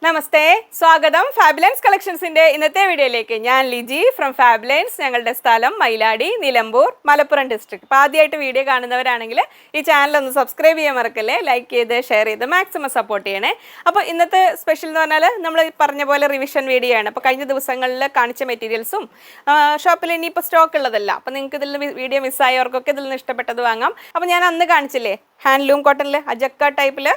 നമസ്തേ, സ്വാഗതം ഫാബുലൻസ് കളക്ഷൻസിന്റെ ഇന്നത്തെ വീഡിയോയിലേക്ക്. ഞാൻ ലിജി ഫ്രം ഫാബുലൻസ്. ഞങ്ങളുടെ സ്ഥലം മയിലാടി, നിലമ്പൂർ, മലപ്പുറം ഡിസ്ട്രിക്ട്. അപ്പോൾ ആദ്യമായിട്ട് വീഡിയോ കാണുന്നവരാണെങ്കിൽ ഈ ചാനൽ ഒന്ന് സബ്സ്ക്രൈബ് ചെയ്യാൻ മറക്കല്ലേ, ലൈക്ക് ചെയ്ത് ഷെയർ ചെയ്ത് മാക്സിമം സപ്പോർട്ട് ചെയ്യണേ. അപ്പോൾ ഇന്നത്തെ സ്പെഷ്യൽ എന്ന് പറഞ്ഞാൽ നമ്മൾ പറഞ്ഞ പോലെ റിവിഷൻ വീഡിയോ ആണ്. അപ്പോൾ കഴിഞ്ഞ ദിവസങ്ങളിൽ കാണിച്ച മെറ്റീരിയൽസും ഷോപ്പിൽ ഇനിയിപ്പോൾ സ്റ്റോക്ക് ഉള്ളതല്ല. അപ്പോൾ നിങ്ങൾക്ക് ഇതിൽ വീഡിയോ മിസ്സായവർക്കൊക്കെ ഇതിൽ നിന്ന് ഇഷ്ടപ്പെട്ടത് വാങ്ങാം. അപ്പോൾ ഞാൻ അന്ന് കാണിച്ചില്ലേ ഹാൻഡ്ലൂം കോട്ടണിൽ അജക്ക ടൈപ്പിൽ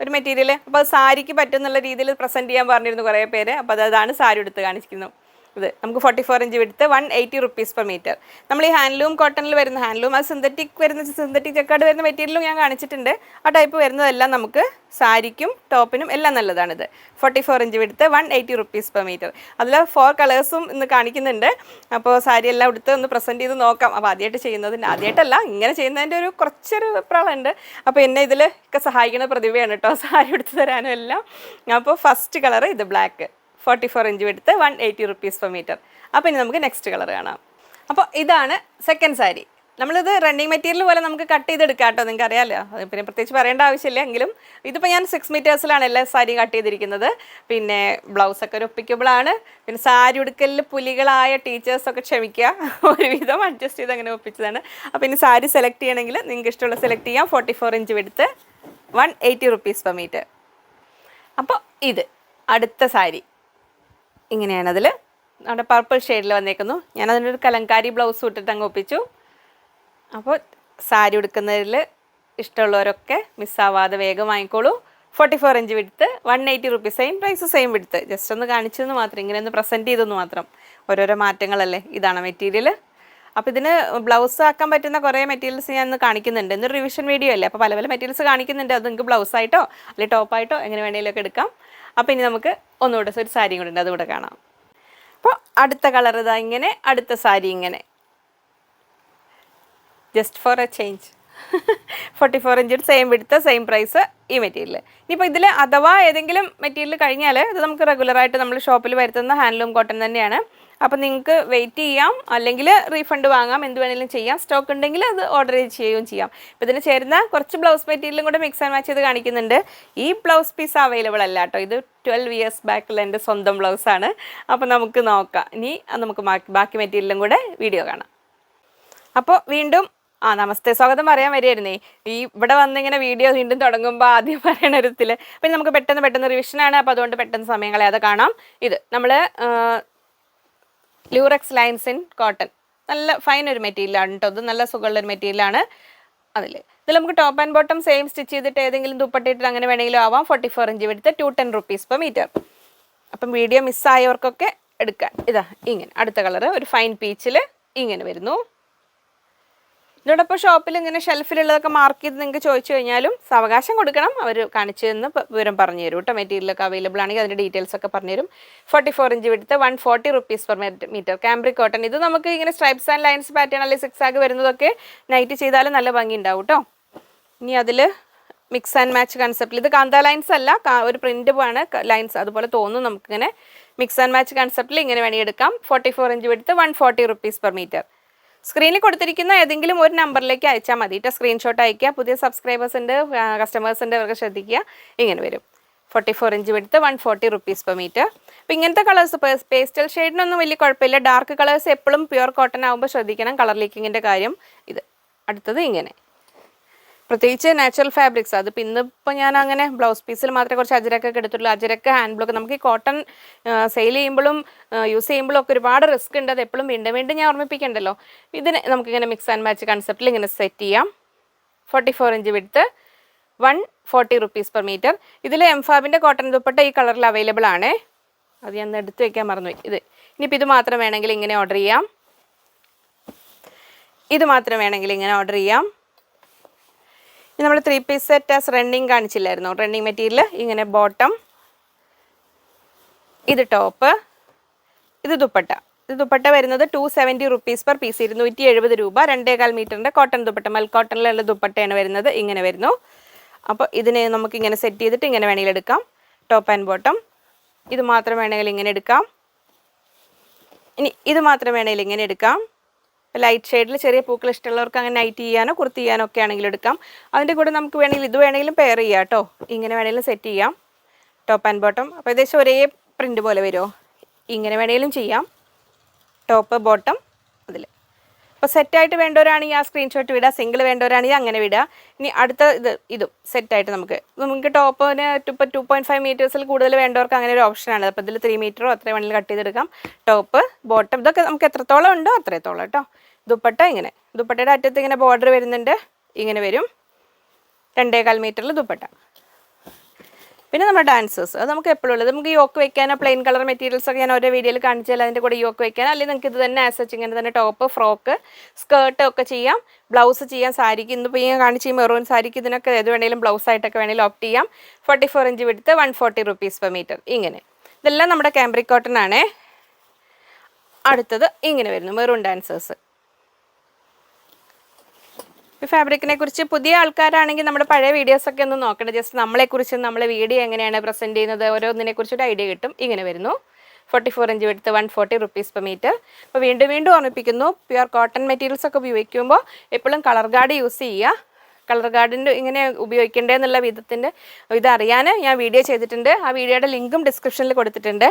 ഒരു മെറ്റീരിയൽ, അപ്പോൾ അത് സാരിക്ക് പറ്റുന്നുള്ള രീതിയിൽ പ്രസൻറ്റ് ചെയ്യാൻ പറഞ്ഞിരുന്നു കുറേ പേര്. അപ്പോൾ അതാണ് സാരി എടുത്ത് കാണിക്കുന്നത്. ഇത് നമുക്ക് 44 inch width 180 rupees per metre. നമ്മൾ ഈ ഹാൻഡ്ലൂം കോട്ടണിൽ വരുന്ന ഹാൻഡ്ലൂം അത് സിന്തറ്റിക് ജക്കാർഡ് വരുന്ന മെറ്റീരിയലും ഞാൻ കാണിച്ചിട്ടുണ്ട്. ആ ടൈപ്പ് വരുന്നതെല്ലാം നമുക്ക് സാരിക്കും ടോപ്പിനും എല്ലാം നല്ലതാണിത്. 44 inch width 180 rupees per metre. അതിൽ 4 കളേഴ്സും ഇന്ന് കാണിക്കുന്നുണ്ട്. അപ്പോൾ സാരി എല്ലാം എടുത്ത് ഒന്ന് പ്രസൻറ്റ് ചെയ്ത് നോക്കാം. അപ്പോൾ ആദ്യമായിട്ട് ചെയ്യുന്നതിന്, ആദ്യമായിട്ടല്ല ഇങ്ങനെ ചെയ്യുന്നതിൻ്റെ ഒരു കുറച്ചൊരു പ്രാളുണ്ട്. അപ്പോൾ എന്നെ ഇതിൽ ഒക്കെ സഹായിക്കുന്ന പ്രതിഭയാണ് കേട്ടോ, സാരി എടുത്ത് തരാനും എല്ലാം. അപ്പോൾ ഫസ്റ്റ് കളർ ഇത് black, 44 inch width 180 rupees per metre. അപ്പോൾ ഇനി നമുക്ക് നെക്സ്റ്റ് കളർ കാണാം. അപ്പോൾ ഇതാണ് സെക്കൻഡ് സാരി. നമ്മളിത് റണ്ണിങ് മെറ്റീരിയൽ പോലെ നമുക്ക് കട്ട് ചെയ്തെടുക്കാം കേട്ടോ, നിങ്ങൾക്ക് അറിയാമല്ലോ. പിന്നെ പ്രത്യേകിച്ച് പറയേണ്ട ആവശ്യമില്ല. എങ്കിലും ഇതിപ്പോൾ ഞാൻ 6 മീറ്റേഴ്സിലാണ് എല്ലാ സാരിയും കട്ട് ചെയ്തിരിക്കുന്നത്. പിന്നെ ബ്ലൗസൊക്കെ ഒരു ഒപ്പിക്കബിളാണ്. പിന്നെ സാരി ഉടുക്കലിൽ പുലികളായ ടീച്ചേഴ്സൊക്കെ ക്ഷമിക്കുക, ഒരുവിധം അഡ്ജസ്റ്റ് ചെയ്ത് അങ്ങനെ ഒപ്പിച്ചതാണ്. അപ്പോൾ ഇനി സാരി സെലക്ട് ചെയ്യണമെങ്കിൽ നിങ്ങൾക്ക് ഇഷ്ടമുള്ള സെലക്ട് ചെയ്യാം. 44 inch width 180 rupees per metre. അപ്പോൾ ഇത് അടുത്ത സാരി ഇങ്ങനെയാണ്. അതിൽ നമ്മുടെ പർപ്പിൾ ഷെയ്ഡിൽ വന്നേക്കുന്നു. ഞാനതിനൊരു കലങ്കാരി ബ്ലൗസ് ഇട്ടിട്ട് അങ്ങ് ഒപ്പിച്ചു. അപ്പോൾ സാരി ഉടുക്കുന്നതിൽ ഇഷ്ടമുള്ളവരൊക്കെ മിസ്സാവാതെ വേഗം വാങ്ങിക്കോളൂ. 44 inch width 180 rupees. Same price same width. Just ഒന്ന് കാണിച്ചതെന്ന് മാത്രം, ഇങ്ങനെ ഒന്ന് പ്രസൻറ്റ് ചെയ്തെന്ന് മാത്രം. ഓരോരോ മാറ്റങ്ങളല്ലേ. ഇതാണ് മെറ്റീരിയൽ. അപ്പോൾ ഇതിന് ബ്ലൗസ് ആക്കാൻ പറ്റുന്ന കുറേ മെറ്റീരിയൽസ് ഞാൻ ഇന്ന് കാണിക്കുന്നുണ്ട്. ഇന്നൊരു റിവിഷൻ വീഡിയോ അല്ലേ, അപ്പോൾ പല പല മെറ്റീരിയൽസ് കാണിക്കുന്നുണ്ട്. അത് നിങ്ങൾക്ക് ബ്ലൗസായിട്ടോ അല്ലെങ്കിൽ ടോപ്പായിട്ടോ എങ്ങനെ വേണമെങ്കിലൊക്കെ എടുക്കാം. അപ്പോൾ ഇനി നമുക്ക് ഒന്നുകൂടെ ഒരു സാരിയും കൂടെ ഉണ്ട്, അതുകൂടെ കാണാം. അപ്പോൾ അടുത്ത കളർ ഇതാ ഇങ്ങനെ, അടുത്ത സാരി ഇങ്ങനെ, just for a change. 44 inch same width same price ഈ മെറ്റീരിയൽ. ഇനിയിപ്പോൾ ഇതിൽ അഥവാ ഏതെങ്കിലും മെറ്റീരിയൽ കഴിഞ്ഞാൽ ഇത് നമുക്ക് റെഗുലറായിട്ട് നമ്മൾ ഷോപ്പിൽ വരുത്തുന്ന ഹാൻഡ്ലൂം കോട്ടൺ തന്നെയാണ്. അപ്പോൾ നിങ്ങൾക്ക് വെയിറ്റ് ചെയ്യാം, അല്ലെങ്കിൽ റീഫണ്ട് വാങ്ങാം, എന്ത് വേണമെങ്കിലും ചെയ്യാം. സ്റ്റോക്ക് ഉണ്ടെങ്കിൽ അത് ഓർഡർ ചെയ്യുകയും ചെയ്യാം. ഇപ്പോൾ ഇതിന് ചേരുന്ന കുറച്ച് ബ്ലൗസ് മെറ്റീരിയലും കൂടെ മിക്സ് ആൻഡ് മാച്ച് ചെയ്ത് കാണിക്കുന്നുണ്ട്. ഈ ബ്ലൗസ് പീസ് അവൈലബിൾ അല്ല കേട്ടോ. ഇത് 12 ഇയേഴ്സ് ബാക്കിൽ എൻ്റെ സ്വന്തം ബ്ലൗസാണ്. അപ്പോൾ നമുക്ക് നോക്കാം. ഇനി നമുക്ക് ബാക്കി മെറ്റീരിയലും കൂടെ വീഡിയോ കാണാം. അപ്പോൾ വീണ്ടും നമസ്തേ, സ്വാഗതം പറയാൻ വരികയായിരുന്നേ. ഇവിടെ വന്നിങ്ങനെ വീഡിയോ വീണ്ടും തുടങ്ങുമ്പോൾ ആദ്യം പറയണ ഒരുത്തിൽ പിന്നെ നമുക്ക് പെട്ടെന്ന് റിവിഷനാണ്. അപ്പോൾ അതുകൊണ്ട് പെട്ടെന്ന് സമയം കളയാതെ കാണാം. ഇത് നമ്മൾ ലൂറക്സ് ലൈൻസ് ഇൻ കോട്ടൺ, നല്ല ഫൈൻ ഒരു മെറ്റീരിയലാണ് കേട്ടോ. ഇത് നല്ല സുഖമുള്ളൊരു മെറ്റീരിയലാണ്. ഇതിൽ നമുക്ക് top and bottom same stitch ചെയ്തിട്ട് ഏതെങ്കിലും ദുപ്പട്ടിട്ട് അങ്ങനെ വേണമെങ്കിലും ആവാം. 44 ഇഞ്ച് വിടുത്ത് 210 റുപ്പീസ് പെർ മീറ്റർ. അപ്പം വീഡിയോ മിസ്സായവർക്കൊക്കെ എടുക്കാൻ. ഇതാ ഇങ്ങനെ അടുത്ത കളർ ഒരു ഫൈൻ പീച്ചിൽ ഇങ്ങനെ വരുന്നു. ഇതോടൊപ്പം ഷോപ്പിൽ ഇങ്ങനെ ഷെൽഫിലുള്ളതൊക്കെ മാർക്ക് ചെയ്ത് നിങ്ങൾക്ക് ചോദിച്ചു കഴിഞ്ഞാലും സാവകാശം കൊടുക്കണം. അവർ കാണിച്ചു തന്ന് വിവരം പറഞ്ഞു തരും കേട്ടോ. മെറ്റീരിയലൊക്കെ അവൈലബിൾ ആണെങ്കിൽ അതിൻ്റെ ഡീറ്റെയിൽസ് ഒക്കെ പറഞ്ഞു തരും. 44 inch width 140 rupees per metre. Cambric cotton. ഇത് നമുക്ക് ഇങ്ങനെ സ്ട്രൈപ്സ് ആൻഡ് ലൈൻസ് പാറ്റേൺ അല്ലെങ്കിൽ സിക്സ് ആഗ് വരുന്നതൊക്കെ നൈറ്റ് ചെയ്താലും നല്ല ഭംഗി ഉണ്ടാവും കേട്ടോ. ഇനി അതിൽ മിക്സ് ആൻഡ് മാച്ച് കൺസെപ്റ്റിൽ, ഇത് കാന്ത ലൈൻസ് അല്ല, ഒരു പ്രിൻ്റ് ആണ് ലൈൻസ്, അതുപോലെ തോന്നും നമുക്കിങ്ങനെ. മിക്സ് ആൻഡ് മാച്ച് കൺസെപ്റ്റിൽ ഇങ്ങനെ വേണമെങ്കിൽ എടുക്കാം. 44 inch width 140 rupees per metre. സ്ക്രീനിൽ കൊടുത്തിരിക്കുന്ന ഏതെങ്കിലും ഒരു നമ്പറിലേക്ക് അയച്ചാൽ മതി കേട്ടോ. സ്ക്രീൻഷോട്ട് അയയ്ക്കുക. പുതിയ സബ്സ്ക്രൈബേഴ്സ് ഉണ്ട്, കസ്റ്റമേഴ്സ് ഉണ്ട്, അവർക്ക് ശ്രദ്ധിക്കുക. ഇങ്ങനെ വരും. 44 inch width 140 rupees per metre. അപ്പോൾ ഇങ്ങനത്തെ കളേഴ്സ് പേസ്റ്റൽ ഷെയ്ഡിനൊന്നും വലിയ കുഴപ്പമില്ല. ഡാർക്ക് കളേഴ്സ് എപ്പോഴും പ്യുവർ കോട്ടൺ ആകുമ്പോൾ ശ്രദ്ധിക്കണം കളർ ലീക്കിങ്ങിൻ്റെ കാര്യം. ഇത് അടുത്തത് ഇങ്ങനെ, പ്രത്യേകിച്ച് നാച്ചുറൽ ഫാബ്രിക്സ്. അത് ഇന്നിപ്പോൾ ഞാൻ അങ്ങനെ ബ്ലൗസ് പീസിൽ മാത്രമേ കുറച്ച് അജരക്കൊക്കെ എടുത്തുള്ളൂ. അജരക്ക് ഹാൻഡ് ബ്ലോക്ക് നമുക്ക് ഈ കോട്ടൺ സെയിൽ ചെയ്യുമ്പോഴും യൂസ് ചെയ്യുമ്പോഴും ഒക്കെ ഒരുപാട് റിസ്ക് ഉണ്ട്. അത് എപ്പോഴും വീണ്ടും ഞാൻ ഓർമ്മിപ്പിക്കണ്ടല്ലോ. ഇതിന് നമുക്കിങ്ങനെ മിക്സ് ആൻഡ് മാച്ച് കൺസെപ്റ്റിൽ ഇങ്ങനെ സെറ്റ് ചെയ്യാം. 44 inch width 140 rupees per metre. ഇതിൽ എംഫാബിൻ്റെ കോട്ടൺ ദുപ്പട്ട ഈ കളറിൽ അവൈലബിൾ ആണ്. അത് ഞാൻ എടുത്ത് വയ്ക്കാൻ മറന്നുപോയി. ഇനിയിപ്പോൾ ഇത് മാത്രം വേണമെങ്കിൽ ഇങ്ങനെ ഓർഡർ ചെയ്യാം. ഇത് മാത്രം വേണമെങ്കിൽ ഇങ്ങനെ ഓർഡർ ചെയ്യാം. നമ്മൾ 3 പീസ് സെറ്റ് ആസ് റണ്ണിങ് കാണിച്ചില്ലായിരുന്നു. റണ്ണിങ് മെറ്റീരിയൽ ഇങ്ങനെ ബോട്ടം, ഇത് ടോപ്പ്, ഇത് ദുപ്പട്ട. ഇത് ദുപ്പട്ട വരുന്നത് 270 റുപ്പീസ് പെർ പീസ്, 270 രൂപ. 2.25 മീറ്ററിൻ്റെ കോട്ടൺ ദുപ്പട്ട, മൽ കോട്ടണിലുള്ള ദുപ്പട്ടയാണ് വരുന്നത്. ഇങ്ങനെ വരുന്നു. അപ്പോൾ ഇതിനെ നമുക്കിങ്ങനെ സെറ്റ് ചെയ്തിട്ട് ഇങ്ങനെ വേണമെങ്കിൽ എടുക്കാം. Top and bottom. ഇത് മാത്രം വേണമെങ്കിൽ ഇങ്ങനെ എടുക്കാം. ഇനി ഇത് മാത്രം വേണമെങ്കിൽ ഇങ്ങനെ എടുക്കാം. ലൈറ്റ് ഷെയ്ഡിൽ ചെറിയ പൂക്കൾ ഇഷ്ടമുള്ളവർക്ക് അങ്ങനെ നൈറ്റ് ചെയ്യാനോ കുർത്തി ചെയ്യാനോ ഒക്കെ ആണെങ്കിലും എടുക്കാം. അതിൻ്റെ കൂടെ നമുക്ക് വേണമെങ്കിൽ ഇത് വേണമെങ്കിലും പെയർ ചെയ്യാം കേട്ടോ. ഇങ്ങനെ വേണമെങ്കിലും സെറ്റ് ചെയ്യാം. Top and bottom. അപ്പോൾ ഏകദേശം ഒരേ പ്രിൻ്റ് പോലെ വരുമോ? ഇങ്ങനെ വേണമെങ്കിലും ചെയ്യാം, ടോപ്പ് ബോട്ടം അതിൽ. അപ്പോൾ സെറ്റായിട്ട് വേണ്ടവരാണെങ്കിൽ ആ സ്ക്രീൻഷോട്ട് വിടുക, സിംഗിൾ വേണ്ടവരാണെങ്കിൽ അങ്ങനെ വിടുക. ഇനി അടുത്ത ഇതും സെറ്റായിട്ട് നമുക്ക് ടോപ്പിന് ഇപ്പോൾ 2.5 മീറ്റേഴ്സിൽ കൂടുതൽ വേണ്ടവർക്ക് അങ്ങനെ ഒരു ഓപ്ഷനാണ്. അപ്പോൾ ഇതിൽ 3 മീറ്ററോ അത്ര വേണമെങ്കിൽ കട്ട് ചെയ്തെടുക്കാം. ടോപ്പ് ബോട്ടം ഇതൊക്കെ നമുക്ക് എത്രത്തോളം ഉണ്ടോ അത്രത്തോളം കേട്ടോ. ദുപ്പട്ട ഇങ്ങനെ, ദുപ്പട്ടയുടെ അറ്റത്ത് ഇങ്ങനെ ബോർഡർ വരുന്നുണ്ട്, ഇങ്ങനെ വരും. 2.25 മീറ്ററിൽ ദുപ്പട്ട. പിന്നെ നമ്മുടെ ഡാൻസേഴ്സ് അത് നമുക്ക് എപ്പോഴും ഉള്ളത്, നമുക്ക് യോക്ക് വെക്കാനോ പ്ലെയിൻ കളർ മെറ്റീരിയൽസ് ഒക്കെ ഞാൻ ഓരോ വീഡിയോയിൽ കാണിച്ചാൽ അതിൻ്റെ കൂടെ യോക്ക് വെക്കാനോ, അല്ലെങ്കിൽ നിങ്ങൾക്ക് ഇത് തന്നെ ആസച്ച് ഇങ്ങനെ തന്നെ ടോപ്പ്, ഫ്രോക്ക്, സ്കേർട്ട് ഒക്കെ ചെയ്യാം, ബ്ലൗസ് ചെയ്യാം. സാരിക്ക് ഇന്നിപ്പോൾ ഞാൻ കാണിച്ച ഈ മെറൂൺ സാരിക്ക് ഇതിനൊക്കെ ഏത് വേണമെങ്കിലും ബ്ലൗസ് ആയിട്ടൊക്കെ വേണമെങ്കിലും ഓപ്റ്റ് ചെയ്യാം. 44 inch width 140 rupees per meter. ഇങ്ങനെ ഇതെല്ലാം നമ്മുടെ കാംബ്രിക് കോട്ടൺ ആണേ. അടുത്തത് ഇങ്ങനെ വരുന്നു മെറൂൺ ഡാൻസേഴ്സ്. ഈ ഫാബ്രിക്കിനെ കുറിച്ച് പുതിയ ആൾക്കാരാണെങ്കിൽ നമ്മുടെ പഴയ വീഡിയോസൊക്കെ ഒന്ന് നോക്കണം. ജസ്റ്റ് നമ്മളെക്കുറിച്ച് നമ്മളെ വീഡിയോ എങ്ങനെയാണ് പ്രസൻറ്റ് ചെയ്യുന്നത് ഓരോന്നിനെ കുറിച്ചൊരു ഐഡിയ കിട്ടും. ഇങ്ങനെ വരുന്നു 44 inch width 140 rupees per meter. അപ്പോൾ വീണ്ടും വീണ്ടും ഓർമ്മിപ്പിക്കുന്നു, പ്യുവർ കോട്ടൺ മെറ്റീരിയൽസ് ഒക്കെ ഉപയോഗിക്കുമ്പോൾ എപ്പോഴും കളർ ഗാർഡ് യൂസ് ചെയ്യുക. കളർ ഗാർഡിൻ്റെ ഇങ്ങനെ ഉപയോഗിക്കേണ്ടതെന്നുള്ള ഇതറിയാൻ ഞാൻ വീഡിയോ ചെയ്തിട്ടുണ്ട്. ആ വീഡിയോയുടെ ലിങ്കും ഡിസ്ക്രിപ്ഷനിൽ കൊടുത്തിട്ടുണ്ട്.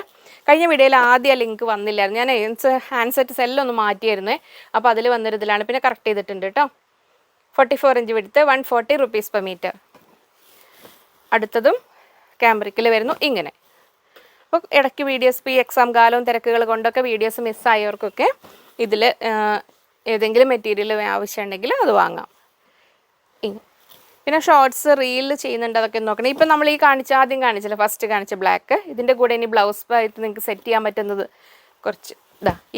കഴിഞ്ഞ വീഡിയോയിൽ ആദ്യം ആ ലിങ്ക് വന്നില്ലായിരുന്നു, ഞാൻ ഹാൻഡ് സെറ്റ് സെല്ലൊന്ന് മാറ്റിയായിരുന്നേ. അപ്പോൾ അതിൽ വന്നൊരിതിലാണ്, പിന്നെ കറക്റ്റ് ചെയ്തിട്ടുണ്ട് കേട്ടോ. 44 inch width 140 rupees per meter. അടുത്തതും ക്യാമ്പ്രിക്കിൽ വരുന്നു ഇങ്ങനെ. അപ്പോൾ ഇടയ്ക്ക് വീഡിയോസ് ഇപ്പോൾ ഈ എക്സാം കാലവും തിരക്കുകൾ കൊണ്ടൊക്കെ വീഡിയോസ് മിസ്സായവർക്കൊക്കെ ഇതിൽ ഏതെങ്കിലും മെറ്റീരിയൽ ആവശ്യമുണ്ടെങ്കിൽ അത് വാങ്ങാം. പിന്നെ ഷോർട്സ് റീൽ ചെയ്യുന്നുണ്ട്, അതൊക്കെ നോക്കണം. ഇപ്പം നമ്മൾ ഈ ആദ്യം കാണിച്ചില്ല, ഫസ്റ്റ് കാണിച്ച ബ്ലാക്ക്, ഇതിൻ്റെ കൂടെ ഇനി ബ്ലൗസ് ആയിട്ട് നിങ്ങൾക്ക് സെറ്റ് ചെയ്യാൻ പറ്റുന്നത് കുറച്ച്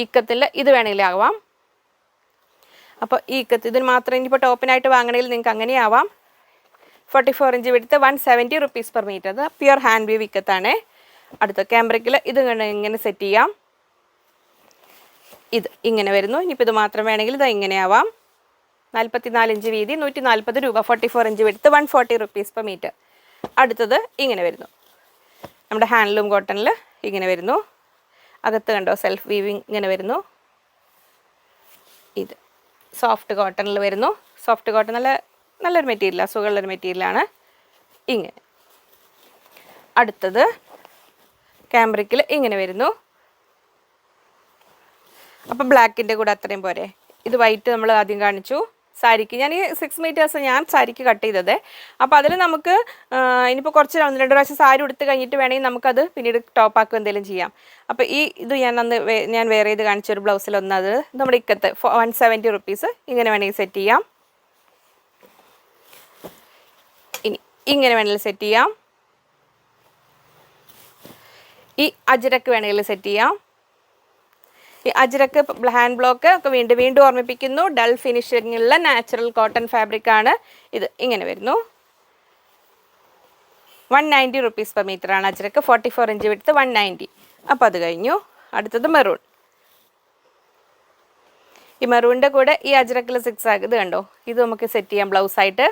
ഈക്കത്തിൽ ഇത് വേണമെങ്കിലും ആവാം. അപ്പോൾ ഈ ഇതിന് മാത്രം ഇനിയിപ്പോൾ ടോപ്പിനായിട്ട് വാങ്ങണമെങ്കിൽ നിങ്ങൾക്ക് അങ്ങനെയാവാം. 44 ഇഞ്ച് വിടുത്ത് 170 rupees per meter. അത് പ്യുവർ ഹാൻഡ് വീവ് ഇക്കത്താണ്. അടുത്ത ക്യാമ്പ്രിക്കിൽ ഇത് ഇങ്ങനെ സെറ്റ് ചെയ്യാം. ഇത് ഇങ്ങനെ വരുന്നു. ഇനിയിപ്പോൾ ഇത് മാത്രം വേണമെങ്കിൽ ഇത് ഇങ്ങനെയാവാം. 44 ഇഞ്ച് വീതി 140 രൂപ. 44 inch width 140 rupees per meter. അടുത്തത് ഇങ്ങനെ വരുന്നു, നമ്മുടെ ഹാൻഡ്ലൂം കോട്ടണിൽ ഇങ്ങനെ വരുന്നു. അകത്ത് കണ്ടോ സെൽഫ് വീവിങ് ഇങ്ങനെ വരുന്നു. ഇത് സോഫ്റ്റ് കോട്ടണിൽ വരുന്നു. സോഫ്റ്റ് കോട്ടൺ നല്ലൊരു മെറ്റീരിയലാണ്, സുഖമുള്ളൊരു മെറ്റീരിയലാണ്. ഇങ്ങനെ അടുത്തത് ക്യാമ്പ്രിക്കിൽ ഇങ്ങനെ വരുന്നു. അപ്പോൾ ബ്ലാക്കിൻ്റെ കൂടെ അത്രയും പോരെ. ഇത് വൈറ്റ് നമ്മൾ ആദ്യം കാണിച്ചു. സാരിക്ക് ഞാൻ ഈ 6 മീറ്റേഴ്സ് ഞാൻ സാരിക്ക് കട്ട് ചെയ്തത്. അപ്പോൾ അതിൽ നമുക്ക് ഇനിയിപ്പോൾ കുറച്ച് 1-2 പ്രാവശ്യം സാരി ഉടുത്ത് കഴിഞ്ഞിട്ട് വേണമെങ്കിൽ നമുക്കത് പിന്നീട് ടോപ്പാക്കുക എന്തെങ്കിലും ചെയ്യാം. അപ്പോൾ ഇത് ഞാൻ വേറെ ഇത് കാണിച്ചൊരു ബ്ലൗസിൽ ഒന്നത് നമ്മുടെ ഇക്കത്ത് 170 rupees. ഇങ്ങനെ വേണമെങ്കിൽ സെറ്റ് ചെയ്യാം. ഇനി ഇങ്ങനെ വേണമെങ്കിൽ സെറ്റ് ചെയ്യാം. ഈ അജ്രക്ക് വേണമെങ്കിൽ സെറ്റ് ചെയ്യാം. ഈ അജ്രക്ക് ഹാൻഡ് ബ്ലോക്ക് ഒക്കെ വീണ്ടും ഓർമ്മിപ്പിക്കുന്നു, ഡൾ ഫിനിഷിങ്ങുള്ള നാച്ചുറൽ കോട്ടൺ ഫാബ്രിക് ആണ്. ഇത് ഇങ്ങനെ വരുന്നു. 190 rupees per meter ആണ് അജ്രക്ക്. 44 ഇഞ്ച് വിടുത്ത് 190. അപ്പോൾ അത് കഴിഞ്ഞു. അടുത്തത് മെറൂൺ. ഈ മെറൂണിൻ്റെ കൂടെ ഈ അജ്രക്കിൽ 6 ആഗ് ഇത് കണ്ടോ, ഇത് നമുക്ക് സെറ്റ് ചെയ്യാം ബ്ലൗസായിട്ട്.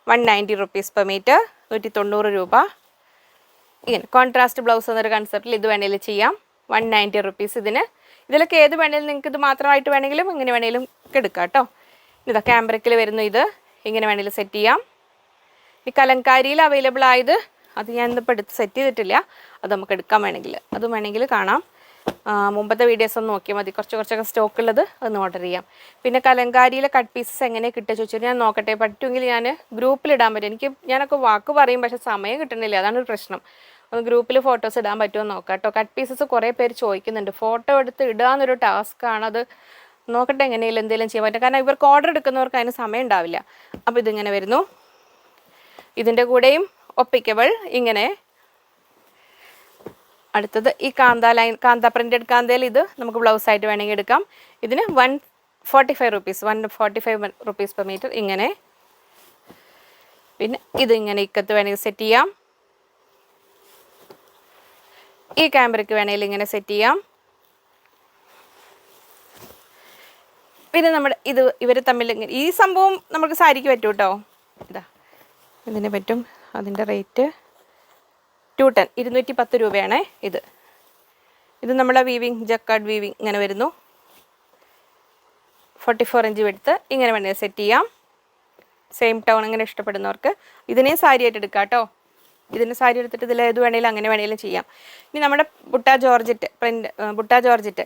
190 rupees per meter, 190 രൂപ. ഇങ്ങനെ കോൺട്രാസ്റ്റ് ബ്ലൗസ് എന്നൊരു കൺസെപ്റ്റിൽ ഇത് വേണമെങ്കിലും ചെയ്യാം. 190 rupees ഇതിലൊക്കെ ഏത് വേണമെങ്കിലും നിങ്ങൾക്ക് ഇത് മാത്രമായിട്ട് വേണമെങ്കിലും ഇങ്ങനെ വേണമെങ്കിലും എടുക്കാം കേട്ടോ. ഇതാ ക്യാമ്പ്രിക്കിൽ വരുന്നു. ഇത് ഇങ്ങനെ വേണമെങ്കിലും സെറ്റ് ചെയ്യാം. ഈ കലങ്കാരിയിൽ അവൈലബിൾ ആയത് അത് ഞാൻ ഇന്നിപ്പോൾ എടുത്ത് സെറ്റ് ചെയ്തിട്ടില്ല, അത് നമുക്ക് എടുക്കാൻ വേണമെങ്കിൽ കാണാം. മുമ്പത്തെ വീഡിയോസ് ഒന്ന് നോക്കിയാൽ മതി, കുറച്ചൊക്കെ സ്റ്റോക്ക് ഉള്ളത് അതൊന്ന് ഓർഡർ ചെയ്യാം. പിന്നെ കലങ്കാരിയിലെ കട്ട് പീസസ് എങ്ങനെ കിട്ടുക ചോദിച്ചാൽ ഞാൻ നോക്കട്ടെ, പറ്റുമെങ്കിൽ ഞാൻ ഗ്രൂപ്പിലിടാൻ പറ്റും. ഞാനൊക്കെ വാക്ക് പറയും, പക്ഷേ സമയം കിട്ടണില്ല, അതാണ് ഒരു പ്രശ്നം. ഒന്ന് ഗ്രൂപ്പിൽ ഫോട്ടോസ് ഇടാൻ പറ്റുമോ നോക്കാം കേട്ടോ. കട്ട് പീസസ് കുറേ പേര് ചോദിക്കുന്നുണ്ട്, ഫോട്ടോ എടുത്ത് ഇടാന്നൊരു ടാസ്ക്കാണ്. അത് നോക്കട്ടെ എങ്ങനെയും എന്തെങ്കിലും ചെയ്യാൻ പറ്റും, കാരണം ഇവർക്ക് ഓർഡർ എടുക്കുന്നവർക്ക് അതിന് സമയം ഉണ്ടാവില്ല. അപ്പോൾ ഇതിങ്ങനെ വരുന്നു. ഇതിൻ്റെ കൂടെയും ഒപ്പിക്കബിൾ ഇങ്ങനെ. അടുത്തത് ഈ കാന്ത പ്രിൻറ്റഡ് കാന്തയിൽ ഇത് നമുക്ക് ബ്ലൗസായിട്ട് വേണമെങ്കിൽ എടുക്കാം. ഇതിന് 145 rupees per meter ഇങ്ങനെ. പിന്നെ ഇതിങ്ങനെ ഇക്കത്ത് വേണമെങ്കിൽ സെറ്റ് ചെയ്യാം. ഈ ക്യാമ്പ്രിക്ക് വേണമെങ്കിൽ ഇങ്ങനെ സെറ്റ് ചെയ്യാം. പിന്നെ നമ്മുടെ ഇവർ തമ്മിൽ ഈ സംഭവം നമുക്ക് സാരിക്ക് പറ്റും കേട്ടോ. ഇതിന് പറ്റും. അതിൻ്റെ റേറ്റ് 210 210 രൂപയാണ്. ഇത് നമ്മുടെ വീവിങ് ജക്കാർഡ് വീവിങ് ഇങ്ങനെ വരുന്നു. 44 ഇഞ്ച് വിടുത്ത് ഇങ്ങനെ വേണമെങ്കിൽ സെറ്റ് ചെയ്യാം. സെയിം ടൗൺ ഇങ്ങനെ ഇഷ്ടപ്പെടുന്നവർക്ക് ഇതിനെയും സാരി ആയിട്ട് എടുക്കാം കേട്ടോ. ഇതിൻ്റെ സാരി എടുത്തിട്ട് ഇതിൽ ഏത് വേണേലും അങ്ങനെ വേണേലും ചെയ്യാം. ഇനി നമ്മുടെ butta georgette print, butta georgette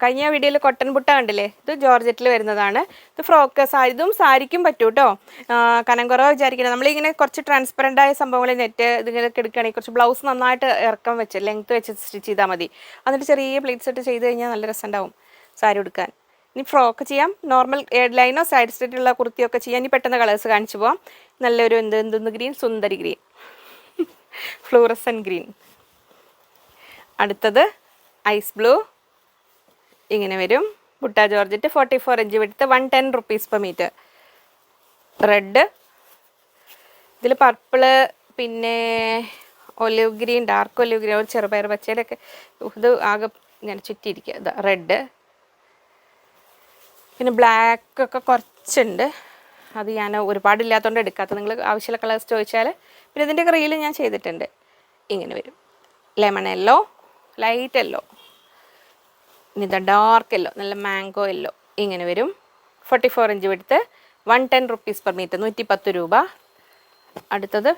കഴിഞ്ഞ വീഡിയോയിൽ കൊട്ടൺ ബുട്ട കണ്ടില്ലേ, ഇത് ജോർജറ്റിൽ വരുന്നതാണ്. ഇത് ഫ്രോക്ക് സാരി, ഇതും സാരിക്കും പറ്റും കേട്ടോ. കനം കുറവ് വിചാരിക്കണം. നമ്മളിങ്ങനെ കുറച്ച് ട്രാൻസ്പെറൻ്റ് ആയ സംഭവങ്ങൾ നെറ്റ് ഇതിങ്ങനെയൊക്കെ എടുക്കുകയാണെങ്കിൽ കുറച്ച് ബ്ലൗസ് നന്നായിട്ട് ഇറക്കം വെച്ച് ലെങ്ത്ത് വെച്ച് സ്റ്റിച്ച് ചെയ്താൽ മതി. എന്നിട്ട് ചെറിയ പ്ലേറ്റ്സ് ഇട്ട് ചെയ്ത് കഴിഞ്ഞാൽ നല്ല രസമുണ്ടാവും സാരി ഉടുക്കാൻ. ഇനി ഫ്രോക്ക് ചെയ്യാം, നോർമൽ എയർ ലൈനോ സൈഡ് സ്റ്റിച്ചുള്ള കുർത്തിയൊക്കെ ചെയ്യാം. ഇനി പെട്ടെന്ന് കളേഴ്സ് കാണിച്ചു പോവാം. നല്ലൊരു എന്തൊന്ന് ഗ്രീൻ, സുന്ദരി ഗ്രീൻ, ഫ്ലൂറസൻ ഗ്രീൻ. അടുത്തത് ഐസ് ബ്ലൂ, ഇങ്ങനെ വരും. ബുട്ട ജോർജറ്റ് 44 ഇഞ്ച് വിടുത്ത്, 110 rupees per meter. റെഡ്, ഇതിൽ പർപ്പിള്, പിന്നെ olive green, dark olive green, ഒരു ചെറുപയർ പച്ചയിലൊക്കെ ഇത് ആകെ ഇങ്ങനെ ചുറ്റിയിരിക്കുക. ഇതാ റെഡ്. പിന്നെ ബ്ലാക്ക് ഒക്കെ കുറച്ചുണ്ട്, അത് ഞാൻ ഒരുപാടില്ലാത്തതുകൊണ്ട് എടുക്കാത്തത്. നിങ്ങൾ ആവശ്യമുള്ള കളേഴ്സ് ചോദിച്ചാൽ. പിന്നെ ഇതിൻ്റെ റീൽ ഞാൻ ചെയ്തിട്ടുണ്ട്. ഇങ്ങനെ വരും. ലെമൺ യെല്ലോ, ലൈറ്റ് യെല്ലോ, ഇതാ ഡാർക്ക് യെല്ലോ, നല്ല മാംഗോ യെല്ലോ, ഇങ്ങനെ വരും. 44 ഇഞ്ച് വിടുത്ത്, 110 rupees per meter, 110 രൂപ. അടുത്തത്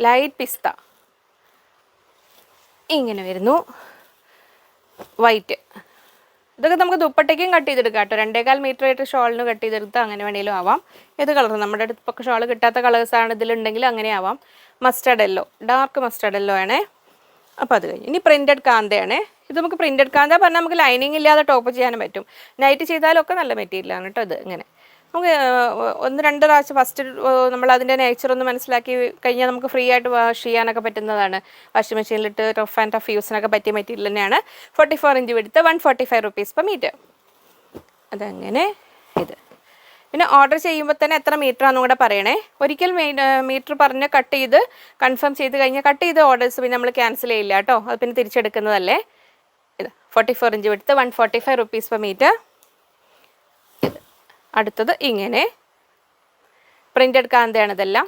ലൈറ്റ് പിസ്ത, ഇങ്ങനെ വരുന്നു. വൈറ്റ്, ഇതൊക്കെ നമുക്ക് ദുപ്പട്ടയ്ക്കും കട്ട് ചെയ്തെടുക്കാം കേട്ടോ. 2.25 മീറ്റർ ആയിട്ട് ഷോളിന് കട്ട് ചെയ്തെടുത്താൽ അങ്ങനെ വേണേലും ആവാം. ഏത് കളർ നമ്മുടെ അടുത്തൊക്കെ ഷോൾ കിട്ടാത്ത കളേഴ്സാണ് ഇതിലുണ്ടെങ്കിൽ അങ്ങനെ ആവാം. Mustard yellow, dark mustard yellow ആണേ. അപ്പോൾ അത് കഴിഞ്ഞ് ഇനി പ്രിൻറ്റഡ് കാന്തയാണ്. ഇത് നമുക്ക് പ്രിൻറ്റഡ് കാന്ത പറഞ്ഞാൽ നമുക്ക് ലൈനിങ് ഇല്ലാതെ ടോപ്പ് ചെയ്യാനും പറ്റും. നൈറ്റ് ചെയ്താലൊക്കെ നല്ല മെറ്റീരിയലാണ് കേട്ടോ ഇത്. ഇങ്ങനെ നമുക്ക് 1-2 പ്രാവശ്യം ഫസ്റ്റ് നമ്മൾ അതിൻ്റെ നേച്ചർ ഒന്ന് മനസ്സിലാക്കി കഴിഞ്ഞാൽ നമുക്ക് ഫ്രീ ആയിട്ട് വാഷ് ചെയ്യാനൊക്കെ പറ്റുന്നതാണ്. വാഷിംഗ് മെഷീനിലിട്ട് റഫ് ആൻഡ് ടഫ് യൂസിനൊക്കെ പറ്റിയ മെറ്റീരിയൽ തന്നെയാണ്. 44 ഇഞ്ച് വിടുത്ത്, 145 rupees per meter. അതങ്ങനെ ഇത്. പിന്നെ ഓർഡർ ചെയ്യുമ്പോൾ തന്നെ എത്ര മീറ്റർ ആണെന്നും കൂടെ പറയണേ. ഒരിക്കൽ മീറ്റർ പറഞ്ഞ് കട്ട് ചെയ്ത് കൺഫേം ചെയ്ത് കഴിഞ്ഞാൽ കട്ട് ചെയ്ത് ഓർഡേഴ്സ് പിന്നെ നമ്മൾ ക്യാൻസൽ ചെയ്യില്ല കേട്ടോ. അത് പിന്നെ തിരിച്ചെടുക്കുന്നതല്ലേ. ഇത് 44 ഇഞ്ച് വിടുത്ത്, 145 rupees per meter. ഇത് അടുത്തത് ഇങ്ങനെ പ്രിൻറ്റഡ് കാന്തയാണ് ഇതെല്ലാം.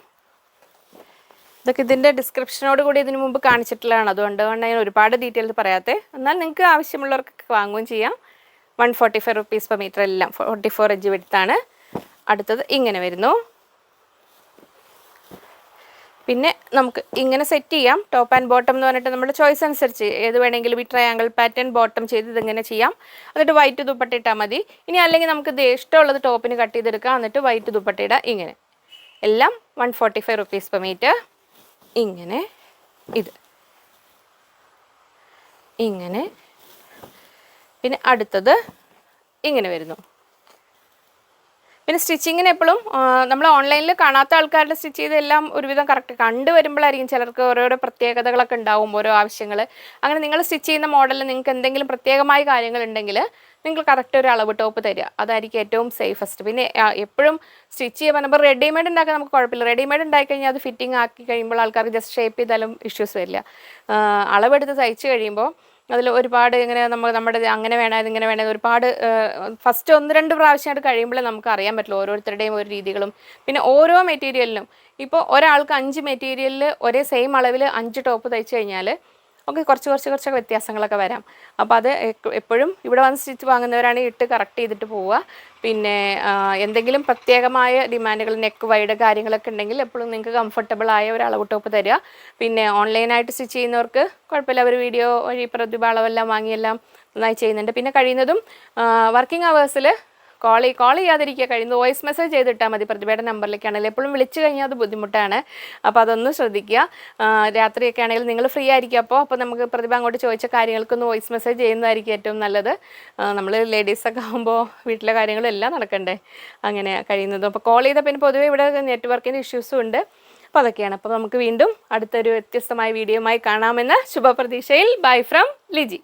ഇതൊക്കെ ഇതിൻ്റെ ഡിസ്ക്രിപ്ഷനോട് കൂടി ഇതിന് മുമ്പ് കാണിച്ചിട്ടുള്ളതാണ്. അതുകൊണ്ടാണ് ഞാൻ ഒരുപാട് ഡീറ്റെയിൽസ് പറയാത്തത്. എന്നാൽ നിങ്ങൾക്ക് ആവശ്യമുള്ളവർക്ക് വാങ്ങുകയും ചെയ്യാം. 145 rupees per meter എല്ലാം 44 ഇഞ്ച് വിടുത്താണ്. അടുത്തത് ഇങ്ങനെ വരുന്നു. പിന്നെ നമുക്ക് ഇങ്ങനെ സെറ്റ് ചെയ്യാം. ടോപ്പ് ആൻഡ് ബോട്ടം എന്ന് പറഞ്ഞിട്ട് നമ്മുടെ ചോയ്സ് അനുസരിച്ച് ഏത് വേണമെങ്കിലും ഈ ട്രയാങ്കിൾ പാറ്റേൺ ബോട്ടം ചെയ്ത് ഇതിങ്ങനെ ചെയ്യാം. എന്നിട്ട് വൈറ്റ് ദുപ്പട്ട ഇട്ടാൽ മതി. ഇനി അല്ലെങ്കിൽ നമുക്ക് ഇത് ഇഷ്ടമുള്ളത് ടോപ്പിന് കട്ട് ചെയ്തെടുക്കാം. എന്നിട്ട് വൈറ്റ് ദുപ്പട്ട ഇടാം. ഇങ്ങനെ എല്ലാം 145 rupees per meter. ഇങ്ങനെ ഇത് ഇങ്ങനെ. പിന്നെ അടുത്തത് ഇങ്ങനെ വരുന്നു. പിന്നെ സ്റ്റിച്ചിങ്ങിന് എപ്പോഴും നമ്മൾ ഓൺലൈനിൽ കാണാത്ത ആൾക്കാരുടെ സ്റ്റിച്ച് ചെയ്തെല്ലാം ഒരുവിധം കറക്റ്റ് കണ്ടു വരുമ്പോഴായിരിക്കും ചിലർക്ക് ഓരോരോ പ്രത്യേകതകളൊക്കെ ഉണ്ടാവും, ഓരോ ആവശ്യങ്ങൾ. അങ്ങനെ നിങ്ങൾ സ്റ്റിച്ച് ചെയ്യുന്ന മോഡലിൽ നിങ്ങൾക്ക് എന്തെങ്കിലും പ്രത്യേകമായ കാര്യങ്ങളുണ്ടെങ്കിൽ നിങ്ങൾ കറക്റ്റ് ഒരു അളവ് ടോപ്പ് തരിക. അതായിരിക്കും ഏറ്റവും സേഫസ്റ്റ്. പിന്നെ എപ്പോഴും സ്റ്റിച്ച് ചെയ്യാൻ പറഞ്ഞപ്പോൾ റെഡിമെയ്ഡ് ഉണ്ടാക്കാൻ നമുക്ക് കുഴപ്പമില്ല. റെഡിമെയ്ഡ് ഉണ്ടായിക്കഴിഞ്ഞാൽ അത് ഫിറ്റിംഗ് ആക്കി കഴിയുമ്പോൾ ആൾക്കാർക്ക് ജസ്റ്റ് ഷേപ്പ് ചെയ്താലും ഇഷ്യൂസ് വരില്ല. അളവെടുത്ത് തയ്ച്ച് കഴിയുമ്പോൾ അതിൽ ഒരുപാട് ഇങ്ങനെ നമ്മുടെ അങ്ങനെ വേണം ഇതിങ്ങനെ വേണം ഒരുപാട് ഫസ്റ്റ് 1-2 പ്രാവശ്യമായിട്ട് കഴിയുമ്പോഴേ നമുക്ക് അറിയാൻ പറ്റുള്ളൂ ഓരോരുത്തരുടെയും ഓരോ രീതികളും. പിന്നെ ഓരോ മെറ്റീരിയലിനും ഇപ്പോൾ ഒരാൾക്ക് 5 മെറ്റീരിയലിൽ ഒരേ സെയിം അളവിൽ 5 ടോപ്പ് തയ്ച്ച് കഴിഞ്ഞാൽ ഒക്കെ കുറച്ച് വ്യത്യാസങ്ങളൊക്കെ വരാം. അപ്പോൾ അത് എപ്പോഴും ഇവിടെ വന്ന് സ്റ്റിച്ച് വാങ്ങുന്നവരാണെങ്കിൽ ഇട്ട് കറക്റ്റ് ചെയ്തിട്ട് പോവുക. പിന്നെ എന്തെങ്കിലും പ്രത്യേകമായ ഡിമാൻഡുകൾ നെക്ക് വൈഡ് കാര്യങ്ങളൊക്കെ ഉണ്ടെങ്കിൽ എപ്പോഴും നിങ്ങൾക്ക് കംഫർട്ടബിൾ ആയ ഒരു അളവ് ടോപ്പ് തരിക. പിന്നെ ഓൺലൈനായിട്ട് സ്റ്റിച്ച് ചെയ്യുന്നവർക്ക് കുഴപ്പമില്ല, അവർ വീഡിയോ വഴി പ്രതിഭ അളവെല്ലാം വാങ്ങിയെല്ലാം നന്നായി ചെയ്യുന്നുണ്ട്. പിന്നെ കഴിയുന്നതും വർക്കിംഗ് അവേഴ്സിൽ കോൾ ചെയ്യാതിരിക്കുക. കഴിയുന്നത് വോയിസ് മെസ്സേജ് ചെയ്തിട്ടാൽ മതി. പ്രതിഭയുടെ നമ്പറിലേക്കാണെങ്കിലും എപ്പോഴും വിളിച്ചു കഴിഞ്ഞാൽ അത് ബുദ്ധിമുട്ടാണ്. അപ്പോൾ അതൊന്ന് ശ്രദ്ധിക്കുക. രാത്രിയൊക്കെ ആണെങ്കിൽ നിങ്ങൾ ഫ്രീ ആയിരിക്കും. അപ്പോൾ നമുക്ക് പ്രതിഭ അങ്ങോട്ട് ചോദിച്ച കാര്യങ്ങൾക്കൊന്ന് വോയിസ് മെസ്സേജ് ചെയ്യുന്നതായിരിക്കും ഏറ്റവും നല്ലത്. നമ്മൾ ലേഡീസൊക്കെ ആകുമ്പോൾ വീട്ടിലെ കാര്യങ്ങളെല്ലാം നടക്കണ്ടേ, അങ്ങനെ കഴിയുന്നതും. അപ്പോൾ കോൾ ചെയ്താൽ പിന്നെ പൊതുവേ ഇവിടെ നെറ്റ്വർക്കിൻ്റെ ഇഷ്യൂസും ഉണ്ട്. അപ്പോൾ അതൊക്കെയാണ്. അപ്പോൾ നമുക്ക് വീണ്ടും അടുത്തൊരു വ്യത്യസ്തമായ വീഡിയോയുമായി കാണാമെന്ന ശുഭപ്രതീക്ഷയിൽ. Bye from Liji.